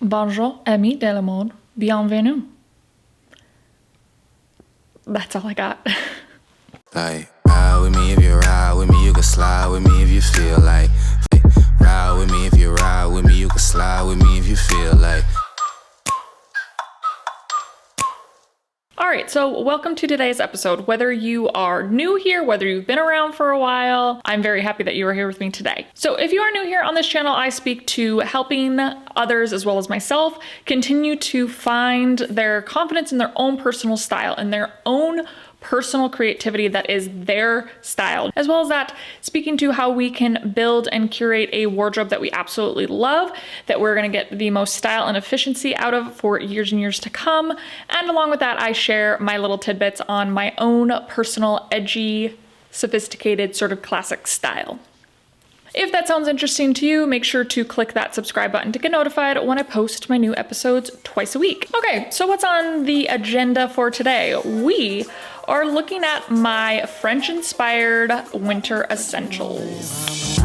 Bonjour, amis de le monde. Bienvenue. That's all I got. Like, ride with me if you ride with me, you can slide with me if you feel like. Ride with me if you ride with me, you can slide with me if you feel like. All right, so welcome to today's episode. Whether you are new here, whether you've been around for a while, I'm very happy that you are here with me today. So if you are new here on this channel, I speak to helping others as well as myself continue to find their confidence in their own personal style and their own personal creativity that is their style, as well as that speaking to how we can build and curate a wardrobe that we absolutely love, that we're going to get the most style and efficiency out of for years and years to come. And along with that, I share my little tidbits on my own personal, edgy, sophisticated, sort of classic style. If that sounds interesting to you, make sure to click that subscribe button to get notified when I post my new episodes twice a week. Okay, so what's on the agenda for today? We are looking at my French-inspired winter essentials.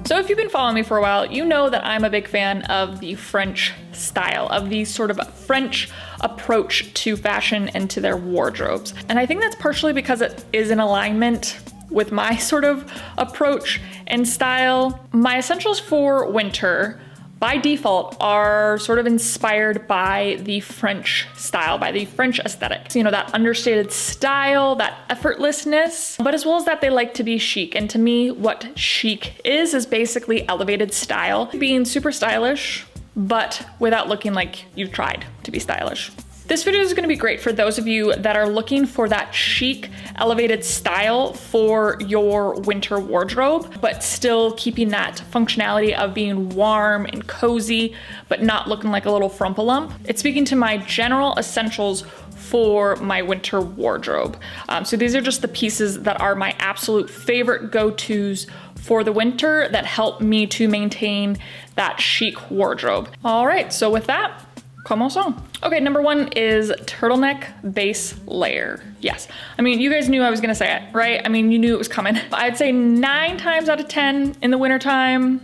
So if you've been following me for a while, you know that I'm a big fan of the French style, of the sort of French approach to fashion and to their wardrobes. And I think that's partially because it is in alignment with my sort of approach and style. My essentials for winter, by default, are sort of inspired by the French style, by the French aesthetic. So, you know, that understated style, that effortlessness, but as well as that they like to be chic. And to me, what chic is basically elevated style, being super stylish, but without looking like you've tried to be stylish. This video is going to be great for those of you that are looking for that chic, elevated style for your winter wardrobe, but still keeping that functionality of being warm and cozy, but not looking like a little frumpalump. It's speaking to my general essentials for my winter wardrobe. So these are just the pieces that are my absolute favorite go-tos for the winter that help me to maintain that chic wardrobe. All right, so with that, commençons. Okay, number one is turtleneck base layer. Yes, I mean, you guys knew I was gonna say it, right? I mean, you knew it was coming. I'd say 9 times out of 10 in the wintertime,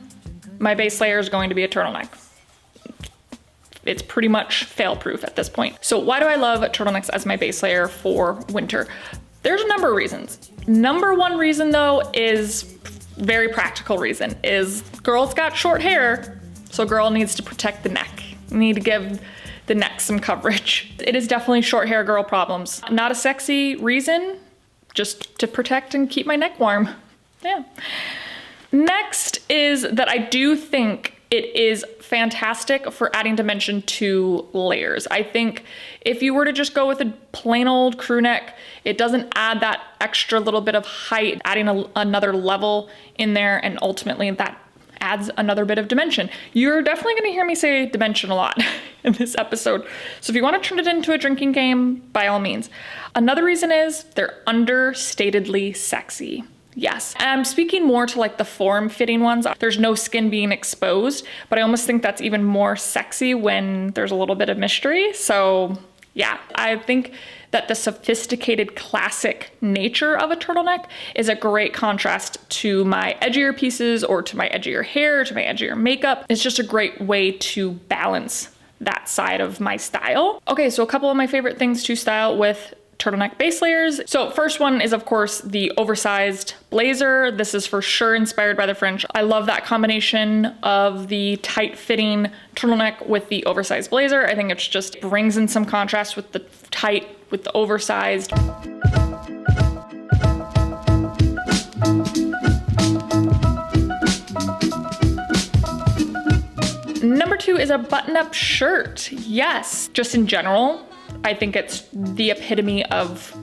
my base layer is going to be a turtleneck. It's pretty much fail-proof at this point. So why do I love turtlenecks as my base layer for winter? There's a number of reasons. Number one reason though is very practical reason, is girl's got short hair, so girl needs to protect the neck. You need to give the neck some coverage. It is definitely short hair girl problems. Not a sexy reason, just to protect and keep my neck warm. Yeah. Next is that I do think it is fantastic for adding dimension to layers. I think if you were to just go with a plain old crew neck, it doesn't add that extra little bit of height, adding another level in there, and ultimately that adds another bit of dimension. You're definitely gonna hear me say dimension a lot in this episode. So if you wanna turn it into a drinking game, by all means. Another reason is they're understatedly sexy. Yes, I'm speaking more to like the form-fitting ones. There's no skin being exposed, but I almost think that's even more sexy when there's a little bit of mystery. So yeah, I think that the sophisticated classic nature of a turtleneck is a great contrast to my edgier pieces or to my edgier hair, to my edgier makeup. It's just a great way to balance that side of my style. Okay, so a couple of my favorite things to style with turtleneck base layers. So first one is of course the oversized blazer. This is for sure inspired by the French. I love that combination of the tight fitting turtleneck with the oversized blazer. I think it just brings in some contrast with the tight, with the oversized. Number two is a button-up shirt. Yes, just in general, I think it's the epitome of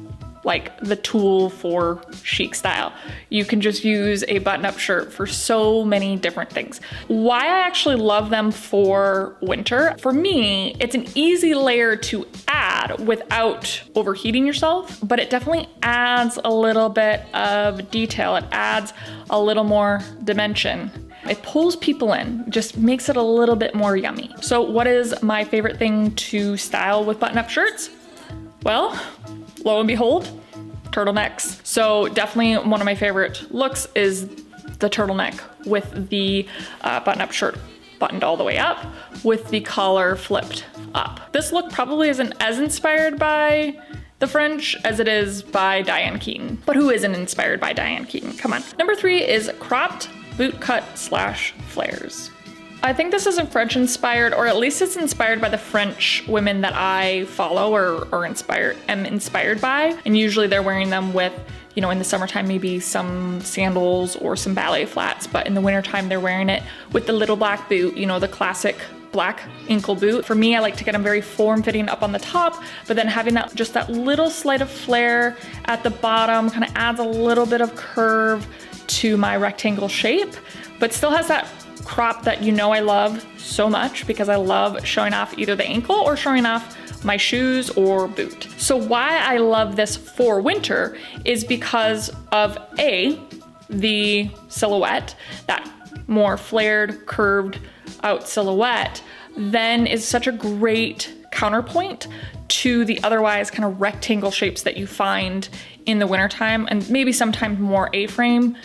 like the tool for chic style. You can just use a button-up shirt for so many different things. Why I actually love them for winter, for me, it's an easy layer to add without overheating yourself, but it definitely adds a little bit of detail. It adds a little more dimension. It pulls people in, just makes it a little bit more yummy. So what is my favorite thing to style with button-up shirts? Well, lo and behold, turtlenecks. So definitely one of my favorite looks is the turtleneck with the button-up shirt buttoned all the way up with the collar flipped up. This look probably isn't as inspired by the French as it is by Diane Keaton. But who isn't inspired by Diane Keaton? Come on. Number 3 is cropped boot cut / flares. I think this isn't French inspired, or at least it's inspired by the French women that I follow or am inspired by. And usually they're wearing them with, you know, in the summertime, maybe some sandals or some ballet flats, but in the wintertime, they're wearing it with the little black boot, you know, the classic black ankle boot. For me, I like to get them very form-fitting up on the top, but then having that just that little slight of flare at the bottom kind of adds a little bit of curve to my rectangle shape, but still has that crop that you know I love so much because I love showing off either the ankle or showing off my shoes or boot. So why I love this for winter is because of the silhouette, that more flared, curved out silhouette, then is such a great counterpoint to the otherwise kind of rectangle shapes that you find in the wintertime, and maybe sometimes more A-frame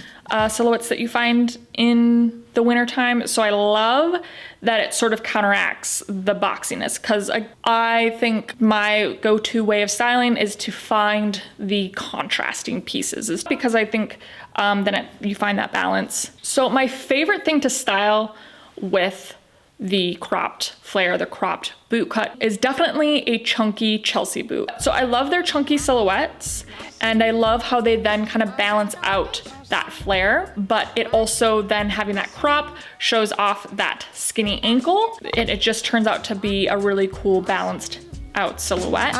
silhouettes that you find in the wintertime. So I love that it sort of counteracts the boxiness, because I think my go-to way of styling is to find the contrasting pieces, is because I think you find that balance. So my favorite thing to style with the cropped flare, the cropped boot cut, is definitely a chunky Chelsea boot. So I love their chunky silhouettes, and I love how they then kind of balance out that flare, but it also then having that crop shows off that skinny ankle. It just turns out to be a really cool balanced out silhouette.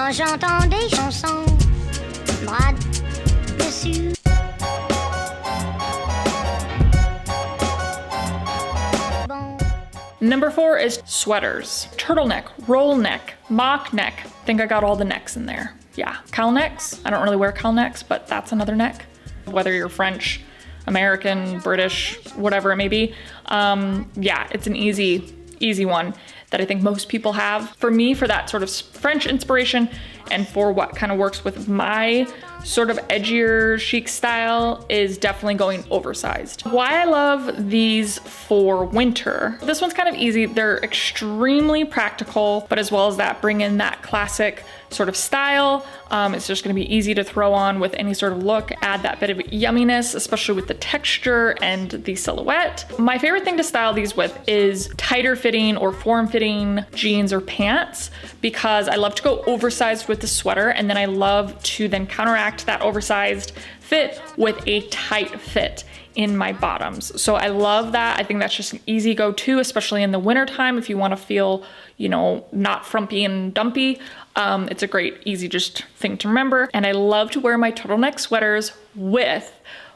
Number 4 is sweaters. Turtleneck, roll neck, mock neck. I think I got all the necks in there. Yeah, cowl necks. I don't really wear cowl necks, but that's another neck. Whether you're French, American, British, whatever it may be. Yeah, it's an easy one that I think most people have. For me, for that sort of French inspiration and for what kind of works with my sort of edgier chic style is definitely going oversized. Why I love these for winter. This one's kind of easy. They're extremely practical, but as well as that, bring in that classic sort of style. It's just gonna be easy to throw on with any sort of look, add that bit of yumminess, especially with the texture and the silhouette. My favorite thing to style these with is tighter fitting or form fitting jeans or pants, because I love to go oversized with the sweater, and then I love to then counteract that oversized fit with a tight fit in my bottoms. So I love that. I think that's just an easy go-to, especially in the wintertime if you want to feel, you know, not frumpy and dumpy. It's a great, easy just thing to remember. And I love to wear my turtleneck sweaters with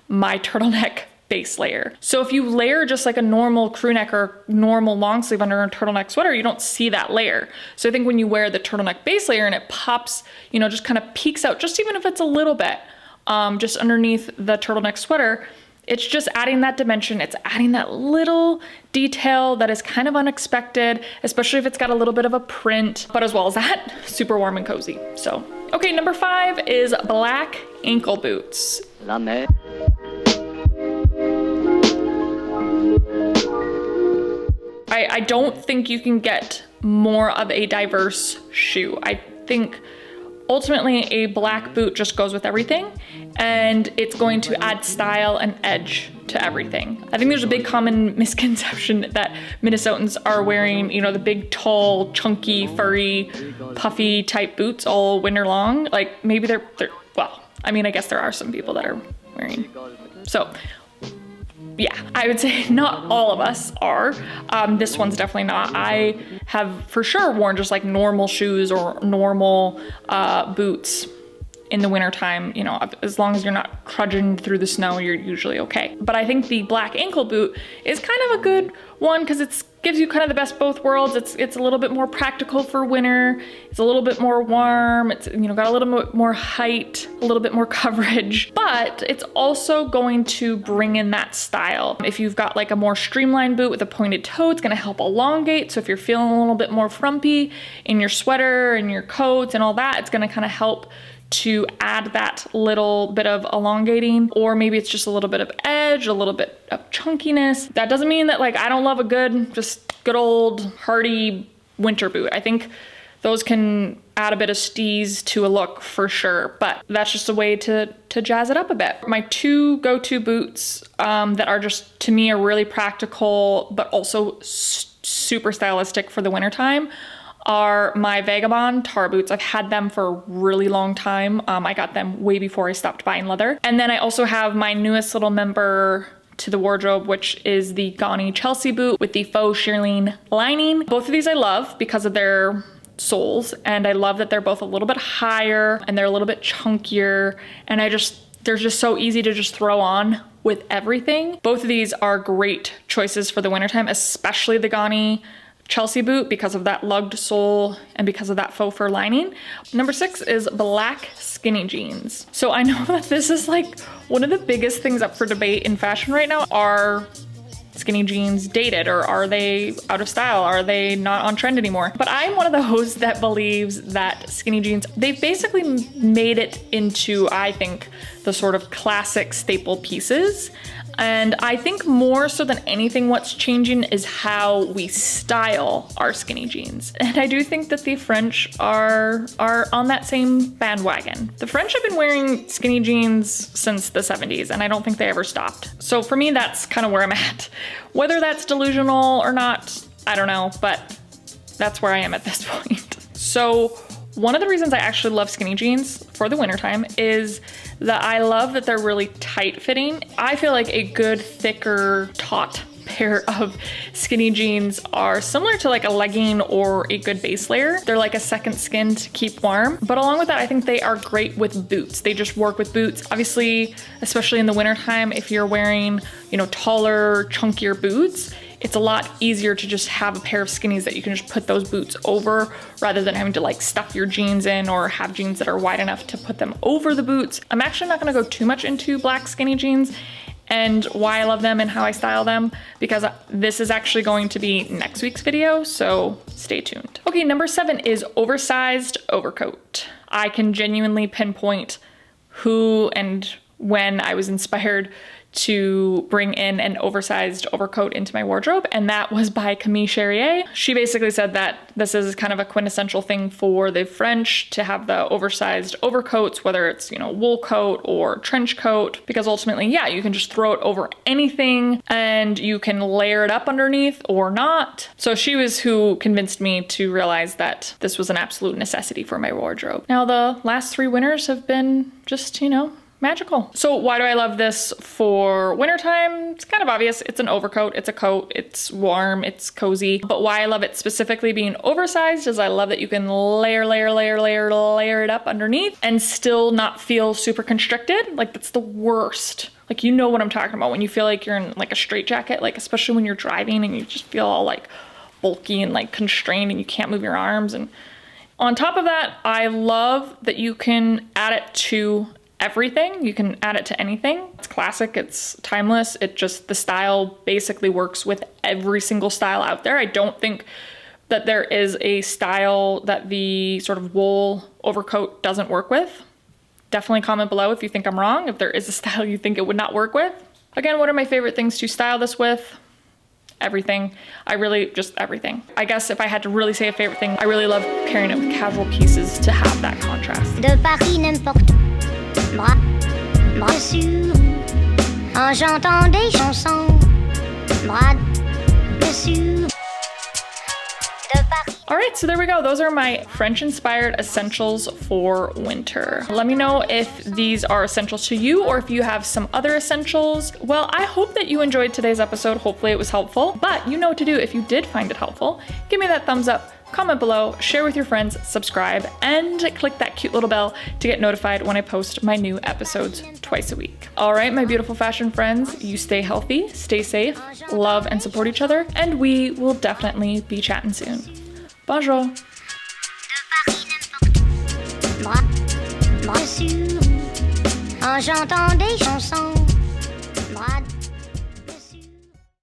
my turtleneck base layer. So if you layer just like a normal crew neck or normal long sleeve under a turtleneck sweater, you don't see that layer. So I think when you wear the turtleneck base layer and it pops, you know, just kind of peeks out, just even if it's a little bit, just underneath the turtleneck sweater, it's just adding that dimension. It's adding that little detail that is kind of unexpected, especially if it's got a little bit of a print, but as well as that, super warm and cozy. So, okay, number 5 is black ankle boots. I don't think you can get more of a diverse shoe. I think ultimately a black boot just goes with everything, and it's going to add style and edge to everything. I think there's a big common misconception that Minnesotans are wearing, you know, the big, tall, chunky, furry, puffy type boots all winter long. Like maybe they're well, I mean, I guess there are some people that are wearing. So yeah, I would say not all of us are. This one's definitely not. I have for sure worn just like normal shoes or normal boots in the wintertime. You know, as long as you're not trudging through the snow, you're usually okay. But I think the black ankle boot is kind of a good one because it gives you kind of the best of both worlds. It's a little bit more practical for winter. It's a little bit more warm. It's, you know, got a little bit more height, a little bit more coverage, but it's also going to bring in that style. If you've got like a more streamlined boot with a pointed toe, it's gonna help elongate. So if you're feeling a little bit more frumpy in your sweater and your coats and all that, it's gonna kind of help to add that little bit of elongating, or maybe it's just a little bit of edge, a little bit of chunkiness. That doesn't mean that like I don't love a good old hardy winter boot. I think those can add a bit of steeze to a look for sure, but that's just a way to jazz it up a bit. My two go-to boots that are just, to me, are really practical, but also super stylistic for the wintertime are my Vagabond Tar boots. I've had them for a really long time. I got them way before I stopped buying leather. And then I also have my newest little member to the wardrobe, which is the Gani Chelsea boot with the faux shearling lining. Both of these I love because of their soles, and I love that they're both a little bit higher and they're a little bit chunkier, and they're just so easy to just throw on with everything. Both of these are great choices for the wintertime, especially the Gani Chelsea boot because of that lugged sole and because of that faux fur lining. Number 6 is black skinny jeans. So I know that this is like one of the biggest things up for debate in fashion right now. Are skinny jeans dated, or are they out of style? Are they not on trend anymore? But I'm one of those that believes that skinny jeans, they've basically made it into, I think, the sort of classic staple pieces. And I think more so than anything, what's changing is how we style our skinny jeans. And I do think that the French are on that same bandwagon. The French have been wearing skinny jeans since the 70s, and I don't think they ever stopped. So for me, that's kind of where I'm at. Whether that's delusional or not, I don't know, but that's where I am at this point. So one of the reasons I actually love skinny jeans for the wintertime is that I love that they're really tight fitting. I feel like a good, thicker, taut pair of skinny jeans are similar to like a legging or a good base layer. They're like a second skin to keep warm. But along with that, I think they are great with boots. They just work with boots. Obviously, especially in the wintertime, if you're wearing, taller, chunkier boots, it's a lot easier to just have a pair of skinnies that you can just put those boots over rather than having to like stuff your jeans in or have jeans that are wide enough to put them over the boots. I'm actually not gonna go too much into black skinny jeans and why I love them and how I style them, because this is actually going to be next week's video, so stay tuned. Okay, number 7 is oversized overcoat. I can genuinely pinpoint who and when I was inspired to bring in an oversized overcoat into my wardrobe, and that was by Camille Cherriere. She basically said that this is kind of a quintessential thing for the French to have the oversized overcoats, whether it's, wool coat or trench coat, because ultimately, yeah, you can just throw it over anything and you can layer it up underneath or not. So she was who convinced me to realize that this was an absolute necessity for my wardrobe. Now, the last 3 winters have been just, magical. So why do I love this for wintertime? It's kind of obvious. It's an overcoat, it's a coat, it's warm, it's cozy. But why I love it specifically being oversized is I love that you can layer it up underneath and still not feel super constricted. Like that's the worst. Like, what I'm talking about when you feel like you're in like a straitjacket, like especially when you're driving and you just feel all like bulky and like constrained and you can't move your arms. And on top of that, I love that you can add it to everything. You can add it to anything. It's classic, it's timeless. The style basically works with every single style out there. I don't think that there is a style that the sort of wool overcoat doesn't work with. Definitely comment below if you think I'm wrong, if there is a style you think it would not work with. Again, what are my favorite things to style this with? Everything. Everything. I guess if I had to really say a favorite thing, I really love pairing it with casual pieces to have that contrast. De Paris n'importe bras sur en chantant des chansons bras dessus. All right, so there we go. Those are my French-inspired essentials for winter. Let me know if these are essentials to you or if you have some other essentials. Well, I hope that you enjoyed today's episode. Hopefully it was helpful, but you know what to do if you did find it helpful. Give me that thumbs up, comment below, share with your friends, subscribe, and click that cute little bell to get notified when I post my new episodes twice a week. All right, my beautiful fashion friends, you stay healthy, stay safe, love and support each other, and we will definitely be chatting soon. Bonjour. Bras sur en chantant des chansons bras